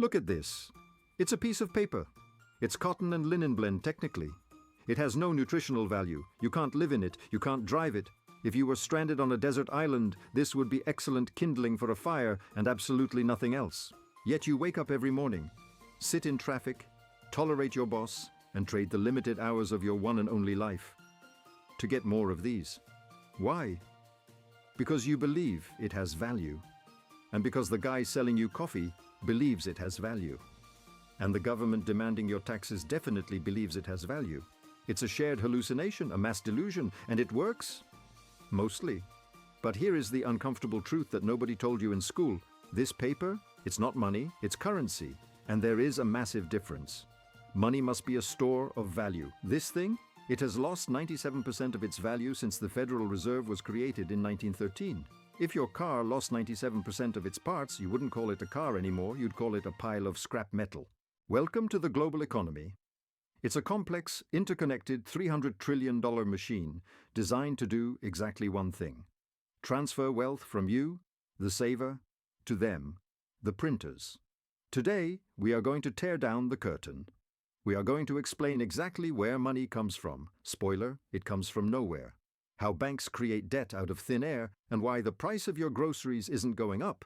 Look at this. It's a piece of paper. It's cotton and linen blend technically. It has no nutritional value. You can't live in it. You can't drive it. If you were stranded on a desert island, this would be excellent kindling for a fire and absolutely nothing else. Yet you wake up every morning, sit in traffic, tolerate your boss, and trade the limited hours of your one and only life to get more of these. Why? Because you believe it has value. And because the guy selling you coffee believes it has value. And the government demanding your taxes definitely believes it has value. It's a shared hallucination, a mass delusion, and it works. Mostly. But here is the uncomfortable truth that nobody told you in school. This paper, it's not money, it's currency. And there is a massive difference. Money must be a store of value. This thing, it has lost 97% of its value since the Federal Reserve was created in 1913. If your car lost 97% of its parts, you wouldn't call it a car anymore, you'd call it a pile of scrap metal. Welcome to the global economy. It's a complex, interconnected $300 trillion machine designed to do exactly one thing. Transfer wealth from you, the saver, to them, the printers. Today, we are going to tear down the curtain. We are going to explain exactly where money comes from. Spoiler, it comes from nowhere. How banks create debt out of thin air, and why the price of your groceries isn't going up.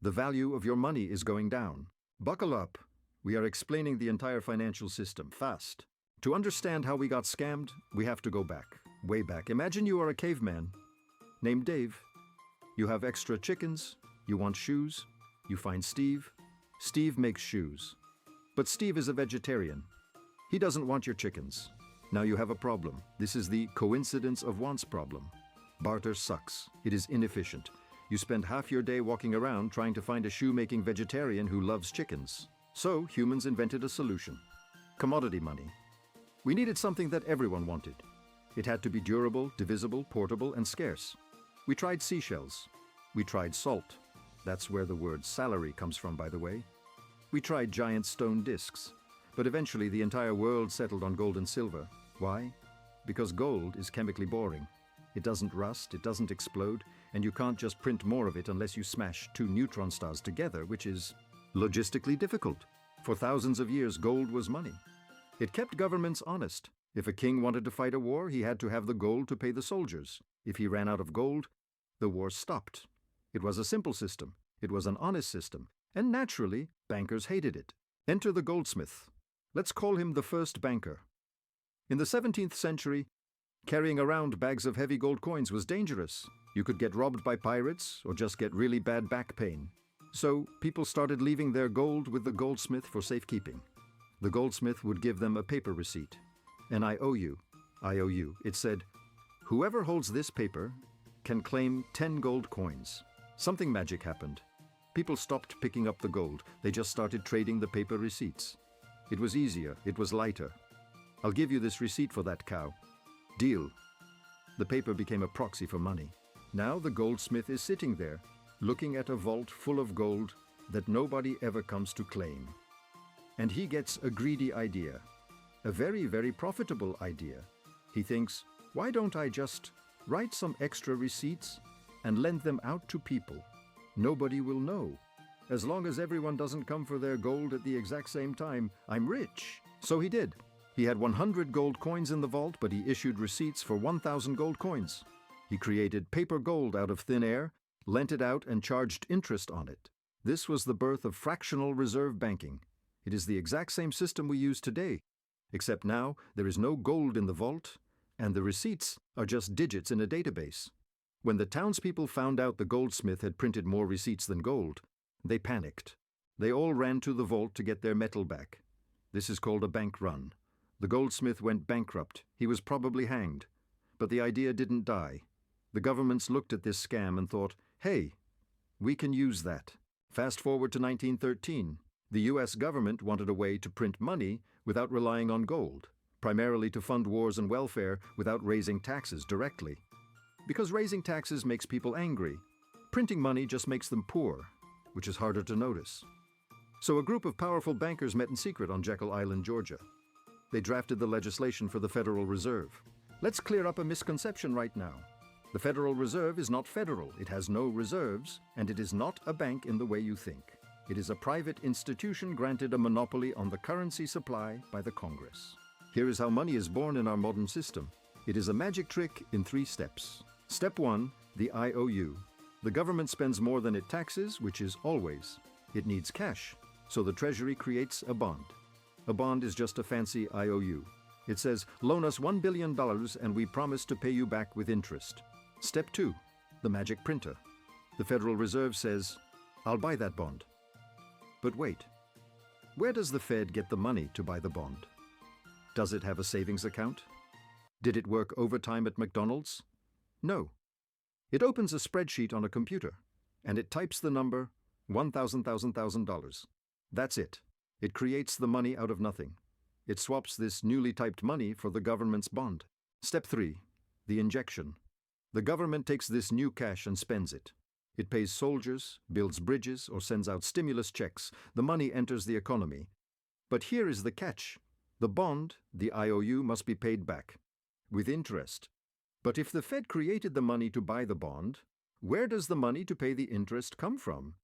The value of your money is going down. Buckle up. We are explaining the entire financial system fast. To understand how we got scammed, we have to go back, way back. Imagine you are a caveman named Dave. You have extra chickens, you want shoes, you find Steve. Steve makes shoes. But Steve is a vegetarian. He doesn't want your chickens. Now you have a problem. This is the coincidence of wants problem. Barter sucks. It is inefficient. You spend half your day walking around trying to find a shoemaking vegetarian who loves chickens. So humans invented a solution. Commodity money. We needed something that everyone wanted. It had to be durable, divisible, portable, and scarce. We tried seashells. We tried salt. That's where the word salary comes from, by the way. We tried giant stone discs. But eventually the entire world settled on gold and silver. Why? Because gold is chemically boring. It doesn't rust, it doesn't explode, and you can't just print more of it unless you smash two neutron stars together, which is logistically difficult. For thousands of years, gold was money. It kept governments honest. If a king wanted to fight a war, he had to have the gold to pay the soldiers. If he ran out of gold, the war stopped. It was a simple system. It was an honest system. And naturally, bankers hated it. Enter the goldsmith. Let's call him the first banker. In the 17th century, carrying around bags of heavy gold coins was dangerous. You could get robbed by pirates or just get really bad back pain. So people started leaving their gold with the goldsmith for safekeeping. The goldsmith would give them a paper receipt. An IOU. It said, whoever holds this paper can claim 10 gold coins. Something magic happened. People stopped picking up the gold. They just started trading the paper receipts. It was easier. It was lighter. I'll give you this receipt for that cow. Deal. The paper became a proxy for money. Now the goldsmith is sitting there, looking at a vault full of gold that nobody ever comes to claim. And he gets a greedy idea. A very, very profitable idea. He thinks, why don't I just write some extra receipts and lend them out to people? Nobody will know. As long as everyone doesn't come for their gold at the exact same time, I'm rich. So he did. He had 100 gold coins in the vault, but he issued receipts for 1,000 gold coins. He created paper gold out of thin air, lent it out, and charged interest on it. This was the birth of fractional reserve banking. It is the exact same system we use today, except now there is no gold in the vault, and the receipts are just digits in a database. When the townspeople found out the goldsmith had printed more receipts than gold, they panicked. They all ran to the vault to get their metal back. This is called a bank run. The goldsmith went bankrupt. He was probably hanged. But the idea didn't die. The governments looked at this scam and thought, hey, we can use that. Fast forward to 1913. The US government wanted a way to print money without relying on gold, primarily to fund wars and welfare without raising taxes directly. Because raising taxes makes people angry. Printing money just makes them poor, which is harder to notice. So a group of powerful bankers met in secret on Jekyll Island, Georgia. They drafted the legislation for the Federal Reserve. Let's clear up a misconception right now. The Federal Reserve is not federal. It has no reserves, and it is not a bank in the way you think. It is a private institution granted a monopoly on the currency supply by the Congress. Here is how money is born in our modern system. It is a magic trick in 3 steps. Step 1, the IOU. The government spends more than it taxes, which is always. It needs cash, so the Treasury creates a bond. A bond is just a fancy IOU. It says, loan us $1 billion and we promise to pay you back with interest. Step 2, the magic printer. The Federal Reserve says, I'll buy that bond. But wait, where does the Fed get the money to buy the bond? Does it have a savings account? Did it work overtime at McDonald's? No. It opens a spreadsheet on a computer, and it types the number $1,000. That's it. It creates the money out of nothing. It swaps this newly typed money for the government's bond. Step 3, the injection. The government takes this new cash and spends it. It pays soldiers, builds bridges, or sends out stimulus checks. The money enters the economy. But here is the catch. The bond, the IOU, must be paid back with interest. But if the Fed created the money to buy the bond, where does the money to pay the interest come from?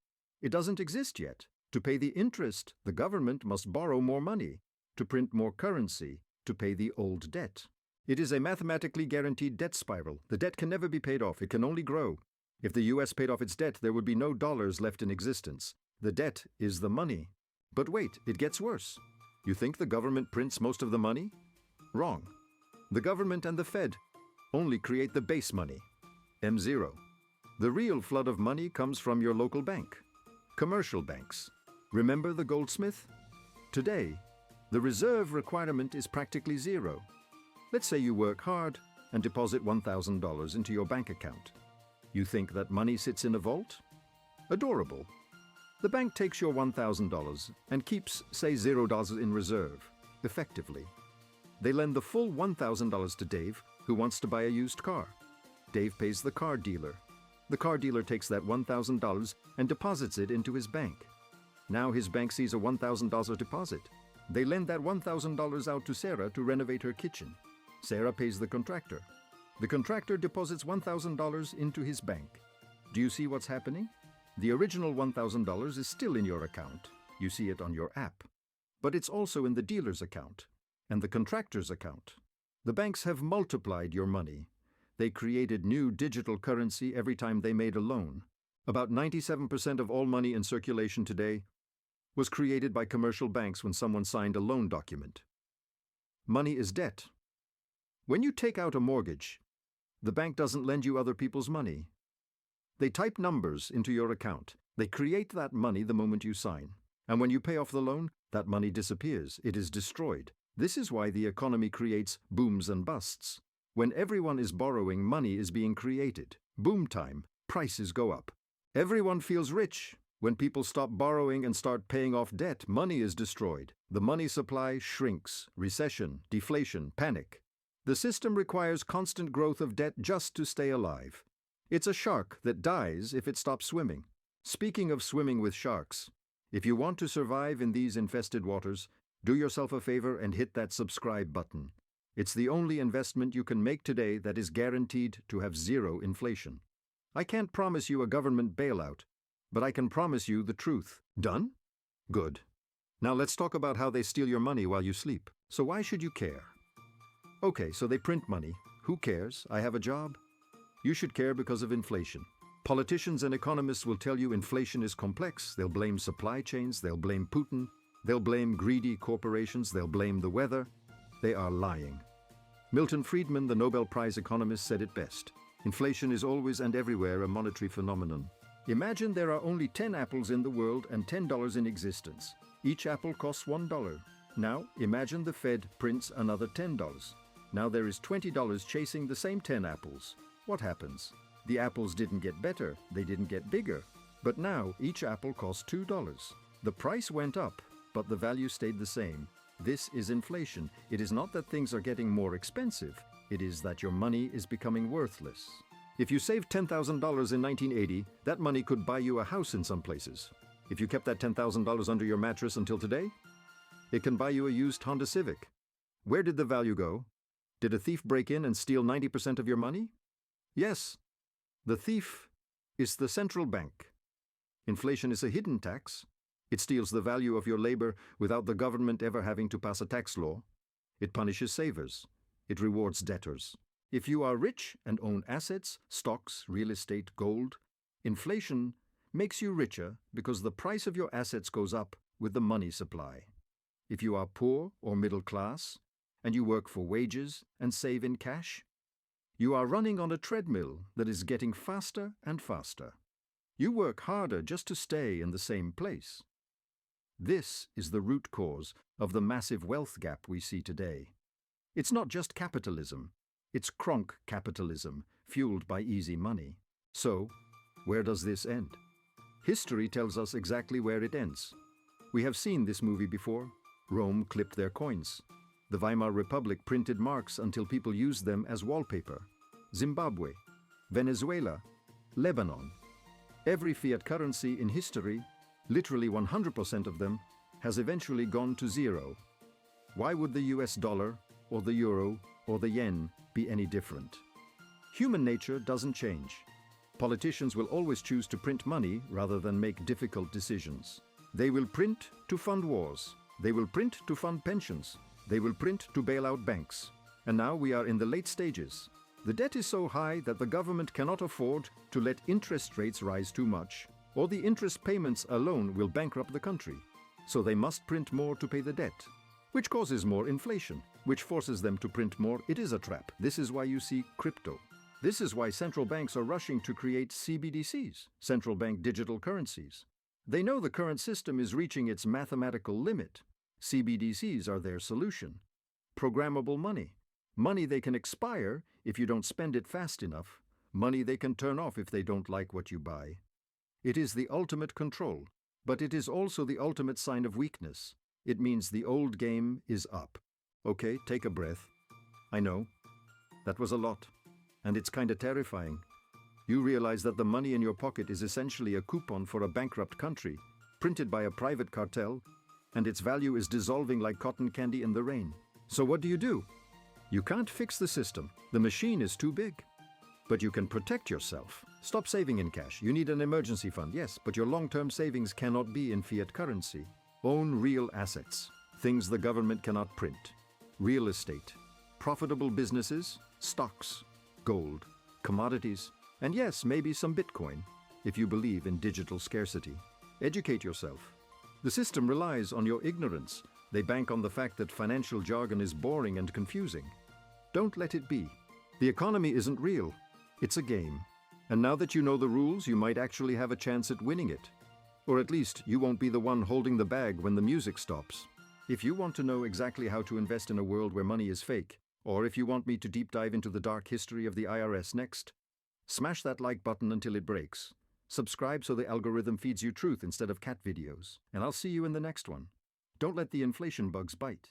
It doesn't exist yet. To pay the interest, the government must borrow more money, to print more currency, to pay the old debt. It is a mathematically guaranteed debt spiral. The debt can never be paid off. It can only grow. If the US paid off its debt, there would be no dollars left in existence. The debt is the money. But wait, it gets worse. You think the government prints most of the money? Wrong. The government and the Fed only create the base money, M0. The real flood of money comes from your local bank, commercial banks. Remember the goldsmith? Today, the reserve requirement is practically zero. Let's say you work hard and deposit $1,000 into your bank account. You think that money sits in a vault? Adorable. The bank takes your $1,000 and keeps, say, $0 in reserve, effectively. They lend the full $1,000 to Dave, who wants to buy a used car. Dave pays the car dealer. The car dealer takes that $1,000 and deposits it into his bank. Now his bank sees a $1,000 deposit. They lend that $1,000 out to Sarah to renovate her kitchen. Sarah pays the contractor. The contractor deposits $1,000 into his bank. Do you see what's happening? The original $1,000 is still in your account. You see it on your app. But it's also in the dealer's account and the contractor's account. The banks have multiplied your money. They created new digital currency every time they made a loan. About 97% of all money in circulation today was created by commercial banks when someone signed a loan document. Money is debt. When you take out a mortgage, the bank doesn't lend you other people's money. They type numbers into your account. They create that money the moment you sign. And when you pay off the loan, that money disappears. It is destroyed. This is why the economy creates booms and busts. When everyone is borrowing, money is being created. Boom time, prices go up. Everyone feels rich. When people stop borrowing and start paying off debt, money is destroyed. The money supply shrinks. Recession, deflation, panic. The system requires constant growth of debt just to stay alive. It's a shark that dies if it stops swimming. Speaking of swimming with sharks, if you want to survive in these infested waters, do yourself a favor and hit that subscribe button. It's the only investment you can make today that is guaranteed to have zero inflation. I can't promise you a government bailout, but I can promise you the truth. Done? Good. Now let's talk about how they steal your money while you sleep. So why should you care? Okay, so they print money. Who cares? I have a job. You should care because of inflation. Politicians and economists will tell you inflation is complex. They'll blame supply chains. They'll blame Putin. They'll blame greedy corporations. They'll blame the weather. They are lying. Milton Friedman, the Nobel Prize economist, said it best. Inflation is always and everywhere a monetary phenomenon. Imagine there are only 10 apples in the world and $10 in existence. Each apple costs $1. Now, imagine the Fed prints another $10. Now there is $20 chasing the same 10 apples. What happens? The apples didn't get better, they didn't get bigger. But now each apple costs $2. The price went up, but the value stayed the same. This is inflation. It is not that things are getting more expensive. It is that your money is becoming worthless. If you saved $10,000 in 1980, that money could buy you a house in some places. If you kept that $10,000 under your mattress until today, it can buy you a used Honda Civic. Where did the value go? Did a thief break in and steal 90% of your money? Yes. The thief is the central bank. Inflation is a hidden tax. It steals the value of your labor without the government ever having to pass a tax law. It punishes savers. It rewards debtors. If you are rich and own assets, stocks, real estate, gold, inflation makes you richer because the price of your assets goes up with the money supply. If you are poor or middle class, and you work for wages and save in cash, you are running on a treadmill that is getting faster and faster. You work harder just to stay in the same place. This is the root cause of the massive wealth gap we see today. It's not just capitalism, it's cronk capitalism, fueled by easy money. So, where does this end? History tells us exactly where it ends. We have seen this movie before. Rome clipped their coins. The Weimar Republic printed marks until people used them as wallpaper. Zimbabwe, Venezuela, Lebanon. Every fiat currency in history, literally 100% of them, has eventually gone to zero. Why would the US dollar, or the euro, or the yen be any different? Human nature doesn't change. Politicians will always choose to print money rather than make difficult decisions. They will print to fund wars. They will print to fund pensions. They will print to bail out banks. And now we are in the late stages. The debt is so high that the government cannot afford to let interest rates rise too much, or the interest payments alone will bankrupt the country. So they must print more to pay the debt, which causes more inflation, which forces them to print more. It is a trap. This is why you see crypto. This is why central banks are rushing to create CBDCs, central bank digital currencies. They know the current system is reaching its mathematical limit. CBDCs are their solution. Programmable money. Money they can expire if you don't spend it fast enough. Money they can turn off if they don't like what you buy. It is the ultimate control, but it is also the ultimate sign of weakness. It means the old game is up. Okay, take a breath. I know. That was a lot. And it's kinda terrifying. You realize that the money in your pocket is essentially a coupon for a bankrupt country, printed by a private cartel, and its value is dissolving like cotton candy in the rain. So what do? You can't fix the system. The machine is too big. But you can protect yourself. Stop saving in cash. You need an emergency fund, yes, but your long-term savings cannot be in fiat currency. Own real assets, things the government cannot print. Real estate, profitable businesses, stocks, gold, commodities, and yes, maybe some Bitcoin, if you believe in digital scarcity. Educate yourself. The system relies on your ignorance. They bank on the fact that financial jargon is boring and confusing. Don't let it be. The economy isn't real. It's a game. And now that you know the rules, you might actually have a chance at winning it. Or at least you won't be the one holding the bag when the music stops. If you want to know exactly how to invest in a world where money is fake, or if you want me to deep dive into the dark history of the IRS next, smash that like button until it breaks. Subscribe so the algorithm feeds you truth instead of cat videos. And I'll see you in the next one. Don't let the inflation bugs bite.